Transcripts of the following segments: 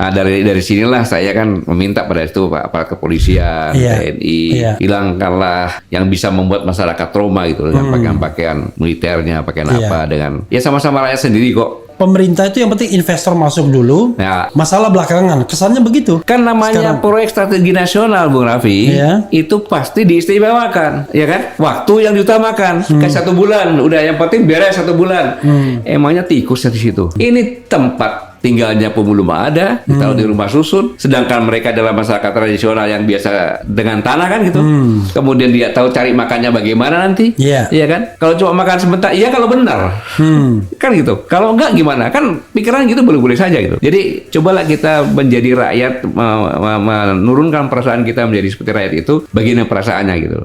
Nah, dari sinilah saya kan meminta pada itu Pak aparat kepolisian, TNI, hilangkanlah yang bisa membuat masyarakat trauma gitu dengan pakaian-pakaian militernya, pakaian apa dengan ya sama-sama rakyat sendiri kok. Pemerintah itu yang penting investor masuk dulu, masalah belakangan. Kesannya begitu. Kan namanya proyek strategi nasional, Bung Raffi, itu pasti diistimewakan, ya kan? Waktu yang diutamakan, kayak 1 bulan, udah yang penting beres 1 bulan. Emangnya tikusnya di situ. Ini tempat tinggalnya pun belum ada, ditaruh di rumah susun. Sedangkan mereka adalah masyarakat tradisional yang biasa dengan tanah kan gitu. Kemudian dia tahu cari makannya bagaimana nanti, iya kan? Kalau cuma makan sebentar, iya kalau benar, kan gitu. Kalau enggak gimana? Kan pikiran gitu boleh-boleh saja gitu. Jadi cobalah kita menjadi rakyat, menurunkan perasaan kita menjadi seperti rakyat itu, bagaimana perasaannya gitu.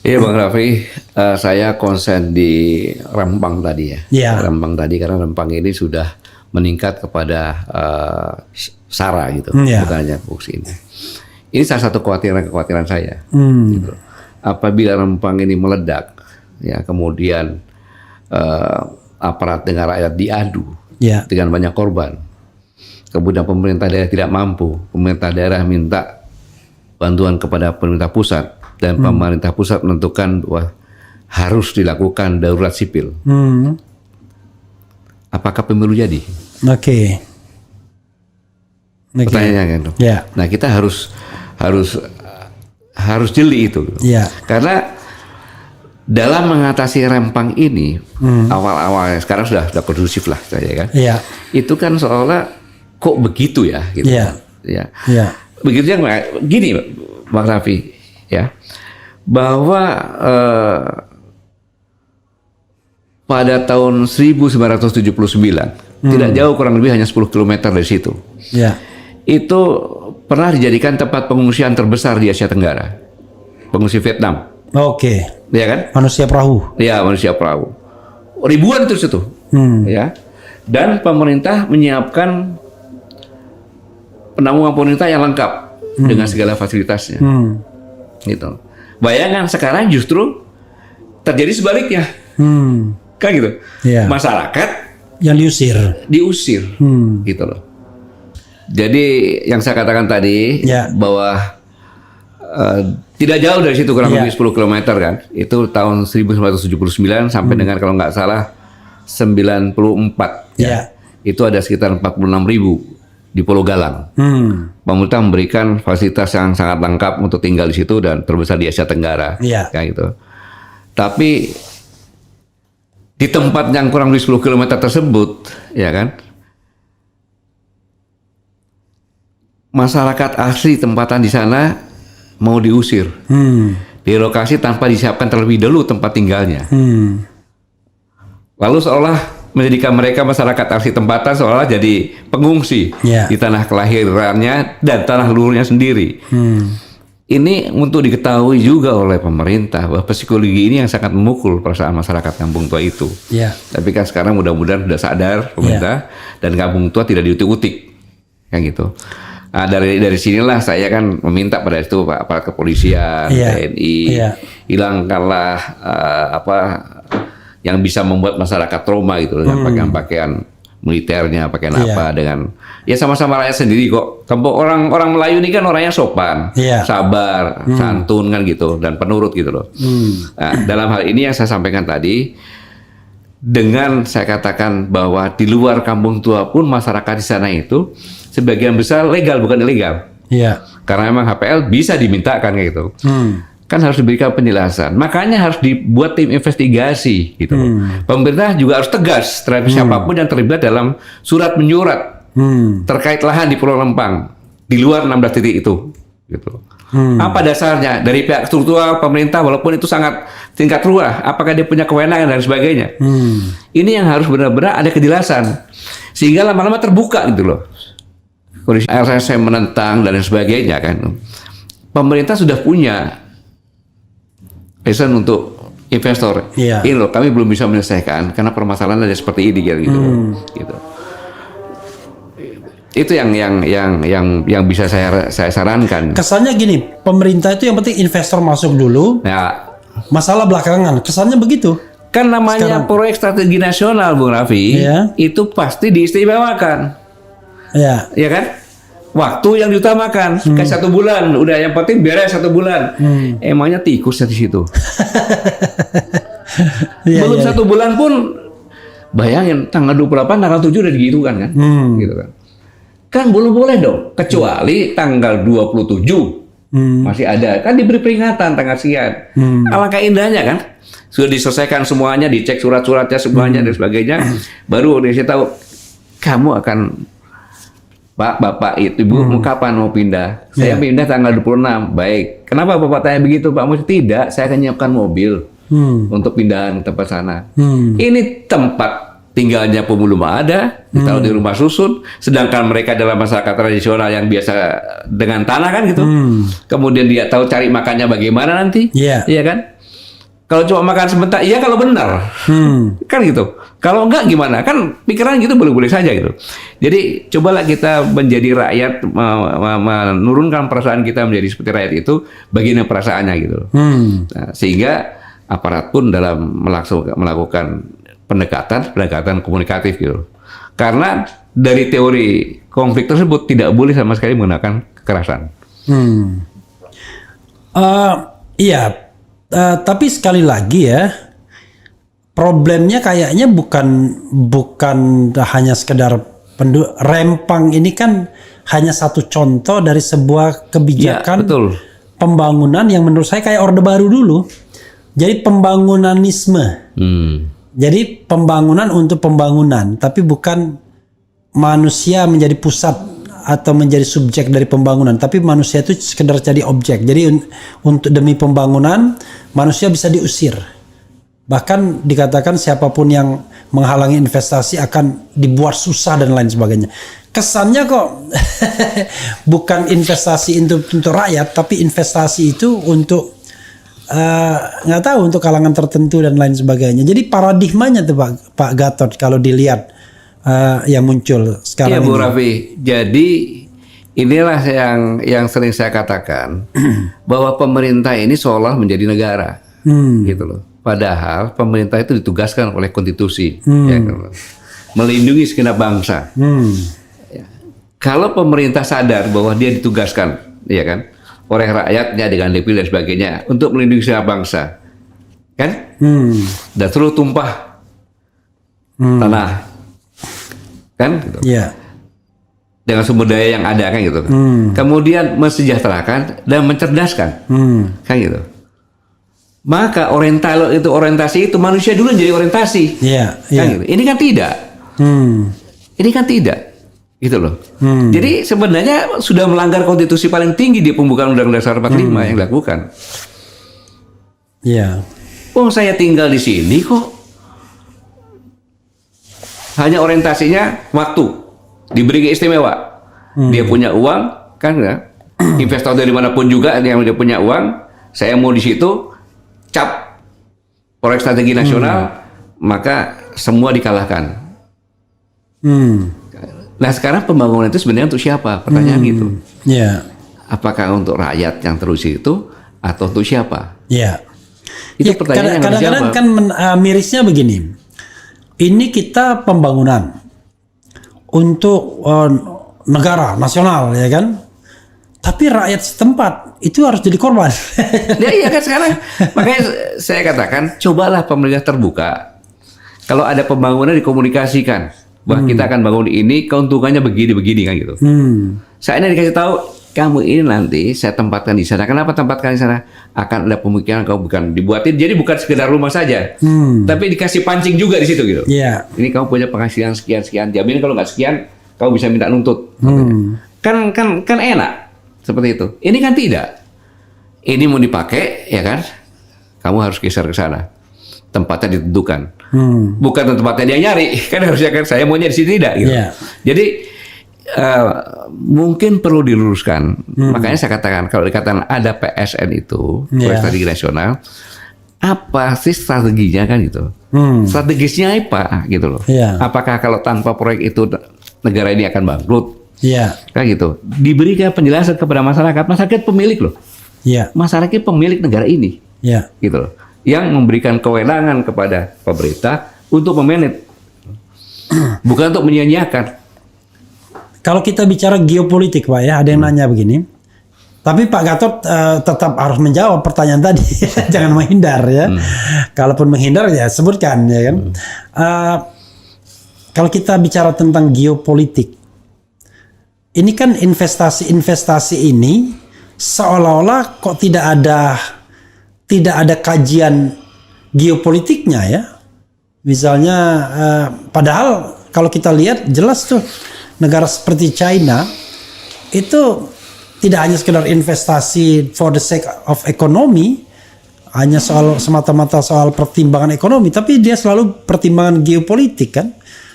Iya Bang Raffi, saya konsen di Rempang tadi ya. Rempang tadi karena Rempang ini sudah meningkat kepada SARA gitu, bukan hanya fungsi ini. Ini salah satu kekhawatiran saya. Gitu. Apabila Rempang ini meledak, ya kemudian aparat dengan rakyat diadu dengan banyak korban, kemudian pemerintah daerah tidak mampu, pemerintah daerah minta bantuan kepada pemerintah pusat. Dan pemerintah pusat menentukan bahwa harus dilakukan darurat sipil. Apakah pemilu jadi? Pertanyaannya kan. Nah kita harus jeli itu. Karena dalam mengatasi Rempang ini awal-awal sekarang sudah kondusif lah saya kan. Itu kan seolah kok begitu ya? Gitu. Begitu gini, Bang Raffi. Ya, bahwa pada tahun 1979 tidak jauh kurang lebih hanya 10 km dari situ. Itu pernah dijadikan tempat pengungsian terbesar di Asia Tenggara. Pengungsi Vietnam. Ya kan? Manusia perahu. Ya, manusia perahu. Ribuan terus itu. Ya. Dan pemerintah menyiapkan penampungan pemerintah yang lengkap dengan segala fasilitasnya. Gitu. Bayangan sekarang justru terjadi sebaliknya, kan gitu. Masyarakat yang diusir, gitu loh. Jadi yang saya katakan tadi bahwa tidak jauh dari situ kurang lebih 10 km kan, itu tahun 1979 sampai dengan kalau nggak salah 94, itu ada sekitar 46.000 di Pulau Galang. Pemerintah memberikan fasilitas yang sangat lengkap untuk tinggal di situ dan terbesar di Asia Tenggara, kayak gitu. Tapi di tempat yang kurang lebih 10 km tersebut, ya kan, masyarakat asli tempatan di sana mau diusir, direlokasi tanpa disiapkan terlebih dahulu tempat tinggalnya. Lalu seolah menjadikan mereka masyarakat asli tempatan seolah jadi pengungsi di tanah kelahirannya dan tanah luhurnya sendiri. Ini untuk diketahui juga oleh pemerintah bahwa psikologi ini yang sangat memukul perasaan masyarakat Kampung Tua itu. Tapi kan sekarang mudah-mudahan sudah sadar pemerintah dan Kampung Tua tidak diutik-utik, kan gitu. Nah, dari sinilah saya kan meminta pada itu Pak aparat kepolisian, TNI, hilangkanlah yang bisa membuat masyarakat trauma gitu dengan pakaian militernya, pakaian apa dengan ya sama-sama rakyat sendiri kok. Orang Melayu ini kan orangnya sopan, sabar, santun kan gitu dan penurut gitu loh. Nah, dalam hal ini yang saya sampaikan tadi, dengan saya katakan bahwa di luar Kampung Tua pun masyarakat di sana itu sebagian besar legal bukan ilegal. Karena memang HPL bisa dimintakan kayak gitu. Kan harus diberikan penjelasan. Makanya harus dibuat tim investigasi gitu. Pemerintah juga harus tegas terhadap siapapun yang terlibat dalam surat menyurat terkait lahan di Pulau Lempang di luar 16 titik itu gitu. Apa dasarnya dari pihak struktural pemerintah walaupun itu sangat tingkat ruah, apakah dia punya kewenangan dan sebagainya. Ini yang harus benar-benar ada kejelasan sehingga lama-lama terbuka gitu loh. Kondisi LSM menentang dan sebagainya kan. Pemerintah sudah punya pesan untuk investor. Ini loh, kami belum bisa menyelesaikan karena permasalahan ada seperti ini gitu. Itu yang bisa saya sarankan. Kesannya gini, pemerintah itu yang penting investor masuk dulu. Masalah belakangan, kesannya begitu. Kan namanya proyek strategi nasional, Bung Raffi, itu pasti diistimewakan. Ya kan? Waktu yang diutamakan, kayak 1 bulan, udah yang penting beres 1 bulan. Emangnya tikus di situ. Belum 1 bulan pun, bayangin tanggal 28, tanggal 7 udah gitu kan? Gitu kan. Kan belum boleh dong, kecuali tanggal 27 masih ada, kan diberi peringatan tanggal sekian. Alangkah indahnya kan? Sudah diselesaikan semuanya, dicek surat-suratnya semuanya dan sebagainya, baru dia tahu kamu akan Pak, Bapak itu, Ibu, kapan mau pindah? Saya pindah tanggal 26. Baik. Kenapa Bapak tanya begitu, Pak? Tidak, saya akan nyiapkan mobil untuk pindahan ke tempat sana. Ini tempat tinggalnya pun belum ada, ditaruh di rumah susun. Sedangkan mereka adalah masyarakat tradisional yang biasa dengan tanah kan gitu. Kemudian dia tahu cari makannya bagaimana nanti, iya kan? Kalau cuma makan sebentar, iya kalau benar, kan gitu. Kalau enggak gimana? Kan pikiran gitu boleh-boleh saja gitu. Jadi cobalah kita menjadi rakyat, menurunkan perasaan kita menjadi seperti rakyat itu, bagian perasaannya gitu. Nah, sehingga aparat pun dalam melakukan pendekatan komunikatif gitu. Karena dari teori konflik tersebut tidak boleh sama sekali menggunakan kekerasan. Iya. Tapi sekali lagi ya, problemnya kayaknya bukan hanya sekedar Rempang ini kan hanya satu contoh dari sebuah kebijakan pembangunan yang menurut saya kayak Orde Baru dulu. Jadi pembangunanisme. Jadi pembangunan untuk pembangunan, tapi bukan manusia menjadi pusat atau menjadi subjek dari pembangunan, tapi manusia itu sekedar jadi objek. Jadi untuk demi pembangunan manusia bisa diusir. Bahkan dikatakan siapapun yang menghalangi investasi akan dibuat susah dan lain sebagainya. Kesannya kok bukan investasi untuk rakyat, tapi investasi itu untuk nggak tahu untuk kalangan tertentu dan lain sebagainya. Jadi paradigmanya tuh Pak Gatot kalau dilihat yang muncul sekarang ini. Bu Raffi, jadi inilah yang sering saya katakan bahwa pemerintah ini seolah menjadi negara, gitu loh. Padahal pemerintah itu ditugaskan oleh konstitusi, ya, melindungi segenap bangsa. Ya. Kalau pemerintah sadar bahwa dia ditugaskan, ya kan, oleh rakyatnya dengan dipilih dan sebagainya untuk melindungi segenap bangsa, kan, dan terus tumpah tanah. Kan gitu. Dengan sumber daya yang ada kan gitu. Kemudian mensejahterakan dan mencerdaskan. Kan gitu. Maka orientasi itu manusia dulu jadi orientasi. Kan gitu. Ini kan tidak. Ini kan tidak. Gitu loh. Jadi sebenarnya sudah melanggar konstitusi paling tinggi di pembukaan Undang-Undang Dasar 45 yang dilakukan. Oh, saya tinggal di sini kok hanya orientasinya waktu, diberi istimewa. Dia punya uang, kan ya? Investor dari manapun juga yang dia punya uang, saya mau di situ, cap proyek strategi nasional, maka semua dikalahkan. Nah sekarang pembangunan itu sebenarnya untuk siapa? Pertanyaan gitu. Apakah untuk rakyat yang terus itu atau untuk siapa? Itu pertanyaan yang harus kadang-kadang dijawab. kan mirisnya begini. Ini kita pembangunan untuk negara nasional, ya kan? Tapi rakyat setempat itu harus jadi korban. Ya iya kan sekarang. Makanya saya katakan, cobalah pemerintah terbuka. Kalau ada pembangunan dikomunikasikan, bahwa kita akan bangun ini, keuntungannya begini-begini kan gitu. Saya ini dikasih tahu, kamu ini nanti saya tempatkan di sana. Kenapa tempatkan di sana? Akan ada pemikiran kamu bukan dibuatin. Jadi bukan sekedar rumah saja, tapi dikasih pancing juga di situ gitu. Ini kamu punya penghasilan sekian-sekian. Jamin kalau nggak sekian, kamu bisa minta nuntut. Kan enak seperti itu. Ini kan tidak. Ini mau dipakai, ya kan? Kamu harus geser ke sana. Tempatnya ditentukan. Bukan tempatnya dia nyari. Kan harusnya kan saya maunya di sini tidak. Gitu. Jadi mungkin perlu diluruskan. Makanya saya katakan kalau dikatakan ada PSN itu, proyek strategi nasional, apa sih strateginya kan gitu? Strategisnya apa gitu loh? Apakah kalau tanpa proyek itu negara ini akan bangkrut? Kan gitu. Diberikan penjelasan kepada masyarakat. Masyarakat pemilik loh. Masyarakat pemilik negara ini. Gitu loh. Yang memberikan kewenangan kepada pemerintah untuk memanage. Bukan untuk menyia-nyiakan. Kalau kita bicara geopolitik, Pak ya, ada yang nanya begini. Tapi Pak Gatot tetap harus menjawab pertanyaan tadi. Jangan menghindar ya. Kalaupun menghindar ya sebutkan ya kan. Kalau kita bicara tentang geopolitik, ini kan investasi ini seolah-olah kok tidak ada kajian geopolitiknya ya. Misalnya padahal kalau kita lihat jelas tuh negara seperti China itu tidak hanya sekedar investasi for the sake of economy, hanya semata-mata soal pertimbangan ekonomi, tapi dia selalu pertimbangan geopolitik kan.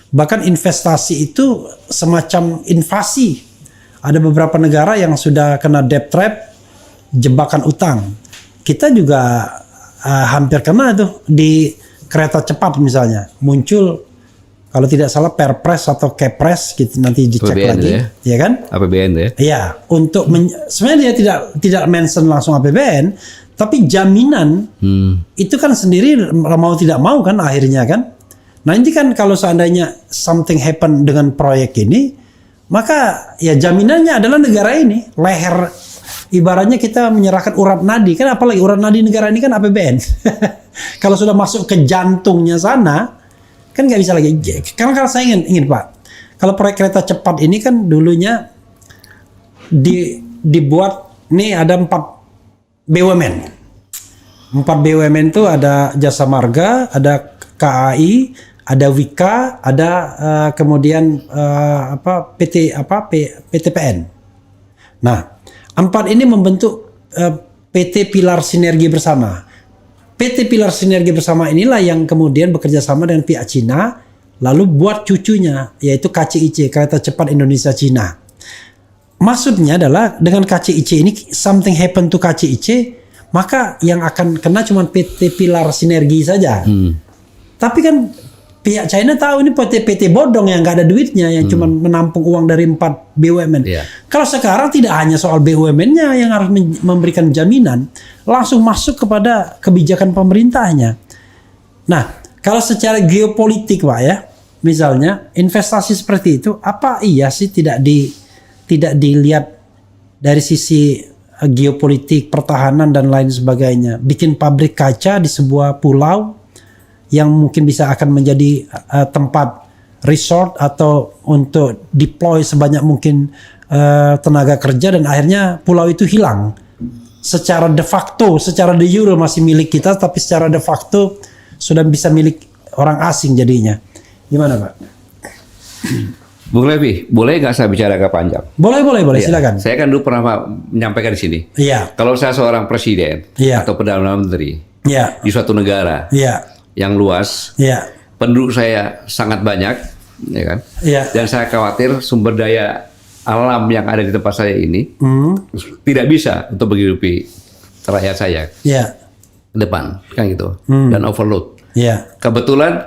Bahkan investasi itu semacam invasi. Ada beberapa negara yang sudah kena debt trap, jebakan utang. Kita juga hampir kena tuh di kereta cepat misalnya. Muncul kalau tidak salah Perpres atau Kepres gitu, nanti dicek APBN lagi, ya kan? APBN ya. Iya, untuk sebenarnya dia tidak mention langsung APBN, tapi jaminan itu kan sendiri mau tidak mau kan akhirnya kan. Nah ini kan kalau seandainya something happen dengan proyek ini, maka ya jaminannya adalah negara ini, leher ibaratnya kita menyerahkan urat nadi kan, apalagi urat nadi negara ini kan APBN. Kalau sudah masuk ke jantungnya sana kan nggak bisa lagi. Karena kalau saya ingin Pak, kalau proyek kereta cepat ini kan dulunya dibuat nih ada 4 BUMN. 4 BUMN itu ada Jasa Marga, ada KAI, ada Wika, ada kemudian PTPN. Nah, 4 ini membentuk PT Pilar Sinergi Bersama. PT Pilar Sinergi Bersama inilah yang kemudian bekerja sama dengan pihak Cina, lalu buat cucunya, yaitu KCIC, Kereta Cepat Indonesia Cina. Maksudnya adalah dengan KCIC ini, something happen to KCIC, maka yang akan kena cuma PT Pilar Sinergi saja. Tapi kan pihak China tahu ini PT bodong yang nggak ada duitnya, yang cuma menampung uang dari 4 BUMN. Kalau sekarang tidak hanya soal BUMN-nya yang harus memberikan jaminan, langsung masuk kepada kebijakan pemerintahnya. Nah, kalau secara geopolitik Pak ya, misalnya investasi seperti itu, apa iya sih tidak dilihat dari sisi geopolitik, pertahanan dan lain sebagainya. Bikin pabrik kaca di sebuah pulau yang mungkin bisa akan menjadi tempat resort atau untuk deploy sebanyak mungkin tenaga kerja, dan akhirnya pulau itu hilang. Secara de facto, secara de jure masih milik kita, tapi secara de facto sudah bisa milik orang asing jadinya. Gimana Pak? Bung Levi, boleh nggak saya bicara agak panjang? Boleh, silakan. Saya kan dulu pernah menyampaikan di sini. Kalau saya seorang presiden atau perdana menteri di suatu negara yang luas, penduduk saya sangat banyak, ya kan? Iya. Dan saya khawatir sumber daya alam yang ada di tempat saya ini tidak bisa untuk menghidupi rakyat saya Iya. ke depan, kan gitu. Dan overload. Iya. Kebetulan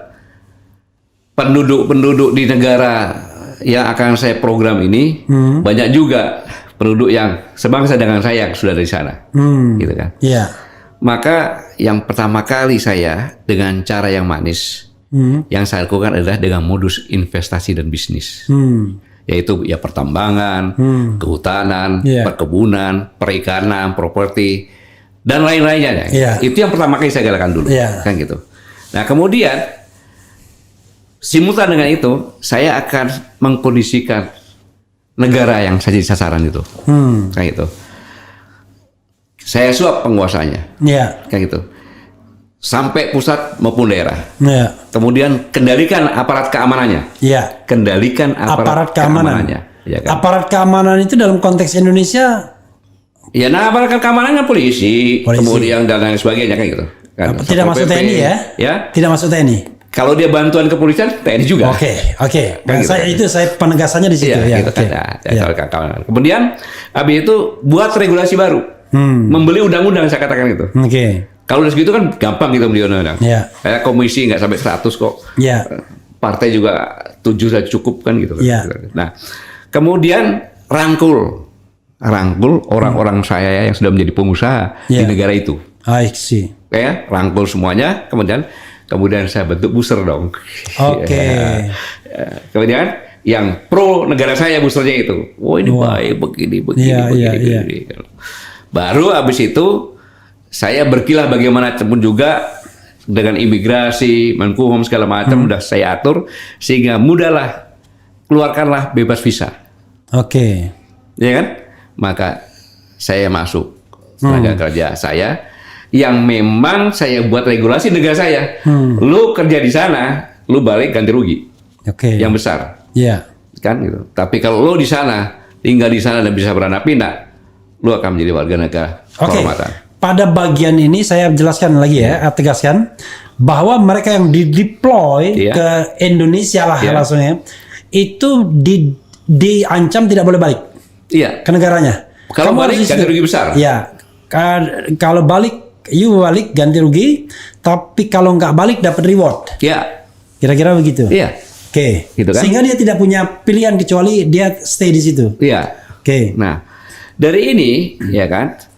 penduduk-penduduk di negara yang akan saya program ini banyak juga penduduk yang sebangsa dengan saya yang sudah dari sana, gitu kan. Iya. Maka yang pertama kali saya dengan cara yang manis, yang saya lakukan adalah dengan modus investasi dan bisnis. Yaitu ya pertambangan, kehutanan, perkebunan, perikanan, properti, dan lain-lainnya. Itu yang pertama kali saya galakan dulu, kan gitu. Nah kemudian simultan dengan itu, saya akan mengkondisikan negara yang saya jadi sasaran itu, kan gitu. Saya suap penguasanya, kan gitu. Sampai pusat maupun daerah. Kemudian kendalikan aparat keamanannya. Kendalikan aparat keamanannya. Ya kan? Aparat keamanan itu dalam konteks Indonesia. Ya, nah aparat keamanannya polisi, kemudian dan lain sebagainya kan gitu. Kan, tidak masuk TNI ya? Tidak masuk TNI. Kalau dia bantuan kepolisian, TNI juga. Oke. Kan gitu. Saya penegasannya di situ. Gitu kan. Kemudian habis itu buat regulasi baru. Membeli undang-undang saya katakan itu. Kalau udah segitu kan gampang gitu beli undang-undang. Kayak komisi nggak sampai 100 kok. Partai juga 7 sudah cukup kan gitu. Nah, kemudian rangkul orang-orang saya yang sudah menjadi pengusaha di negara itu. I see. Kayak rangkul semuanya, kemudian saya bentuk booster dong. Kemudian yang pro negara saya boosternya itu. Ini baik begini. Baru habis itu saya berkilah bagaimanapun juga dengan imigrasi, Menkumham segala macam udah saya atur sehingga mudahlah keluarkanlah bebas visa. Ya kan? Maka saya masuk tenaga kerja saya yang memang saya buat regulasi negara saya. Lu kerja di sana, lu balik ganti rugi. Yang besar. Kan gitu. Tapi kalau lu di sana, tinggal di sana dan bisa beranak pinak, lu akan menjadi warga negara kehormatan. Pada bagian ini saya jelaskan lagi tegaskan bahwa mereka yang dideploy ke Indonesia lah langsungnya itu diancam tidak boleh balik ke negaranya. Kalau balik ganti rugi besar. Kalau balik balik ganti rugi, tapi kalau nggak balik dapat reward. Kira-kira begitu. Gitu kan? Sehingga dia tidak punya pilihan kecuali dia stay di situ. Nah dari ini ya kan.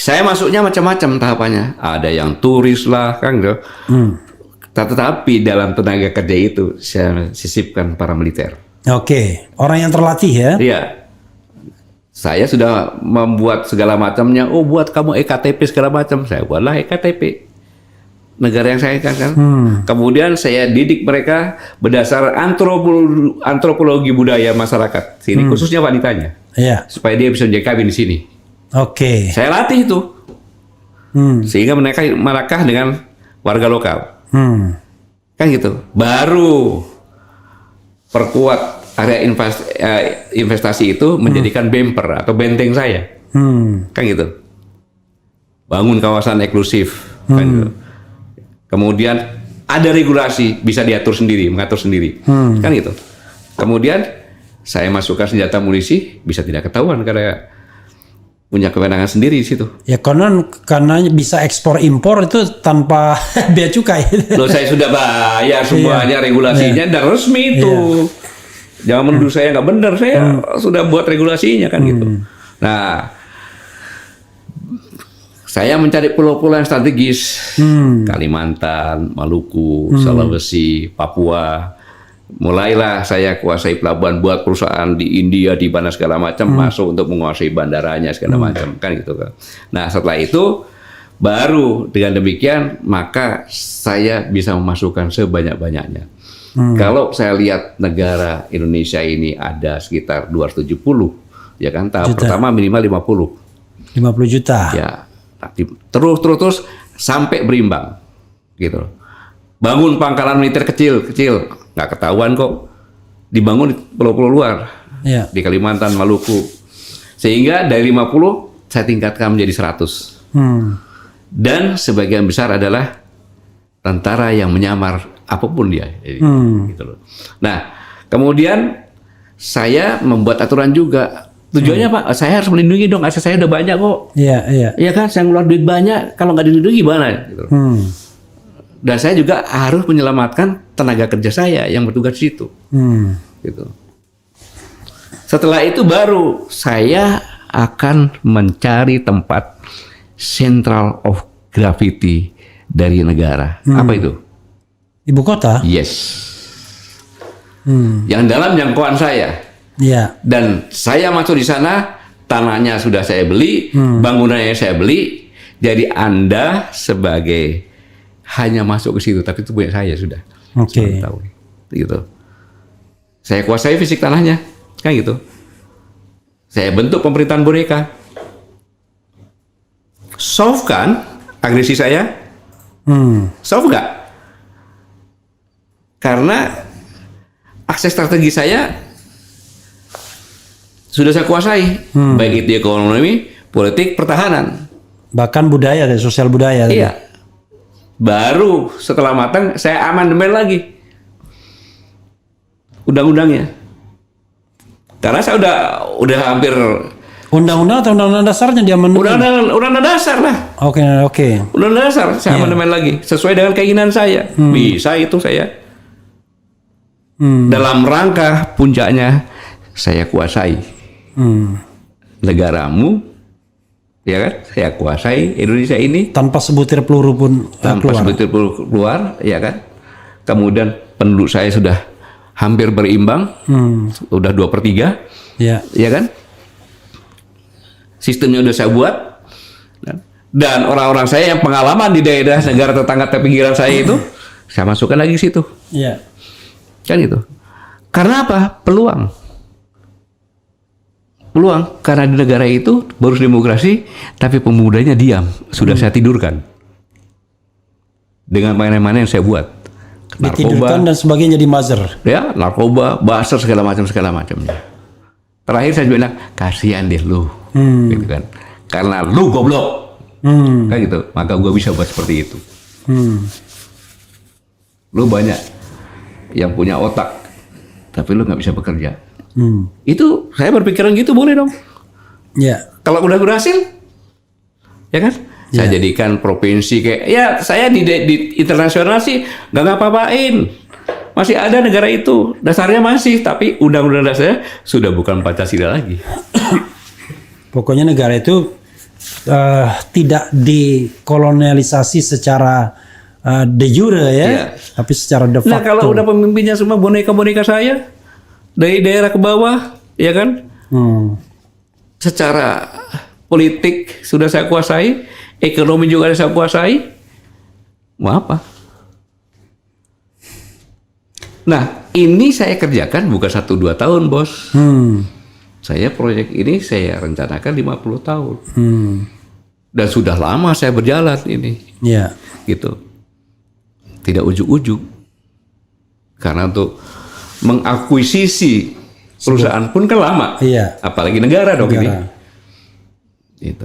Saya masuknya macam-macam tahapannya. Ada yang turis lah, kan gitu. Tetapi dalam tenaga kerja itu saya sisipkan para militer. Orang yang terlatih ya? Iya. Saya sudah membuat segala macamnya. Buat kamu EKTP segala macam. Saya buatlah EKTP negara yang saya kan. Kemudian saya didik mereka berdasar antropologi budaya masyarakat sini, khususnya wanitanya, supaya dia bisa menjadi kawin di sini. Saya latih itu sehingga mereka melakah dengan warga lokal, kan gitu. Baru perkuat area investasi itu menjadikan bumper atau benteng saya, kan gitu. Bangun kawasan eksklusif, kan gitu. Kemudian ada regulasi bisa diatur sendiri, mengatur sendiri, kan gitu. Kemudian saya masukkan senjata munisi bisa tidak ketahuan karena punya kewenangan sendiri di situ. Karena bisa ekspor impor itu tanpa bea cukai. Saya sudah bayar semuanya regulasinya dan resmi itu. Jangan menuduh saya nggak benar, saya sudah buat regulasinya kan gitu. Nah, saya mencari pulau-pulau yang strategis, Kalimantan, Maluku, Sulawesi, Papua. Mulailah saya kuasai pelabuhan, buat perusahaan di India, di mana segala macam, masuk untuk menguasai bandaranya segala macam, kan gitu kan. Nah setelah itu baru dengan demikian maka saya bisa memasukkan sebanyak-banyaknya. Kalau saya lihat negara Indonesia ini ada sekitar 270, ya kan, tahap pertama minimal 50 juta. Ya, terus sampai berimbang, gitu. Bangun pangkalan militer kecil, nggak ketahuan kok, dibangun di pulau-pulau luar, di Kalimantan, Maluku, sehingga dari 50 saya tingkatkan menjadi 100. Dan sebagian besar adalah tentara yang menyamar apapun dia, gitu loh. Nah, Kemudian saya membuat aturan juga. Tujuannya Pak, saya harus melindungi dong, aset saya udah banyak kok. Iya. Iya kan, saya ngeluar duit banyak, kalau nggak dilindungi gimana? Gitu. Dan saya juga harus menyelamatkan tenaga kerja saya yang bertugas di situ. Gitu. Setelah itu baru saya akan mencari tempat central of gravity dari negara. Apa itu? Ibu kota? Yes. Yang dalam jangkauan saya. Iya. Dan saya masuk di sana, tanahnya sudah saya beli, bangunannya saya beli. Jadi Anda sebagai hanya masuk ke situ, tapi itu punya saya sudah. Oke. Gitu. Saya kuasai fisik tanahnya, kan gitu. Saya bentuk pemerintahan boneka. Soft kan agresi saya? Soft nggak? Karena akses strategi saya sudah saya kuasai, baik itu ekonomi, politik, pertahanan. Bahkan budaya, sosial budaya. Iya. Baru setelah matang saya amandemen lagi undang-undangnya. Karena saya udah hampir undang-undang atau undang-undang dasarnya dia undang-undang dasar lah. Oke. Undang-undang dasar saya amandemen lagi sesuai dengan keinginan saya. Bisa itu saya. Dalam rangka puncaknya saya kuasai negaramu. Ya kan, saya kuasai Indonesia ini tanpa sebutir peluru pun sebutir peluru keluar, ya kan. Kemudian penduduk saya sudah hampir berimbang, udah 2/3, ya kan. Sistemnya udah saya buat, dan orang-orang saya yang pengalaman di daerah negara tetangga pinggiran saya itu, saya masukkan lagi ke situ, kan itu. Karena apa? Peluang karena di negara itu baru demokrasi, tapi pemudanya diam. Sudah saya tidurkan dengan mainan-mainan yang saya buat. Ditidurkan dan sebagainya di Mazer. Ya, narkoba, buzzer segala macamnya. Terakhir saya bilang, kasihan deh lu, gitu kan? Karena lu goblok, kan gitu. Maka gua bisa buat seperti itu. Lu banyak yang punya otak, tapi lu nggak bisa bekerja. Itu saya berpikiran gitu, boleh dong. Ya. Kalau udah berhasil, ya kan? Saya jadikan provinsi kayak, ya saya di internasional sih nggak ngapa-ngapain. Masih ada negara itu, dasarnya masih, tapi undang-undang dasarnya sudah bukan Pancasila lagi. Pokoknya negara itu tidak dikolonialisasi secara de jure ya, tapi secara de facto. Nah kalau udah pemimpinnya semua boneka-boneka saya, dari daerah ke bawah, ya kan? Secara politik sudah saya kuasai, ekonomi juga saya kuasai. Mau apa? Nah, ini saya kerjakan bukan 1-2 tahun, Bos. Saya proyek ini saya rencanakan 50 tahun. Dan sudah lama saya berjalan ini. Gitu. Tidak ujuk-ujuk. Karena untuk mengakuisisi perusahaan pun kan lama, apalagi negara dong ini. Gitu.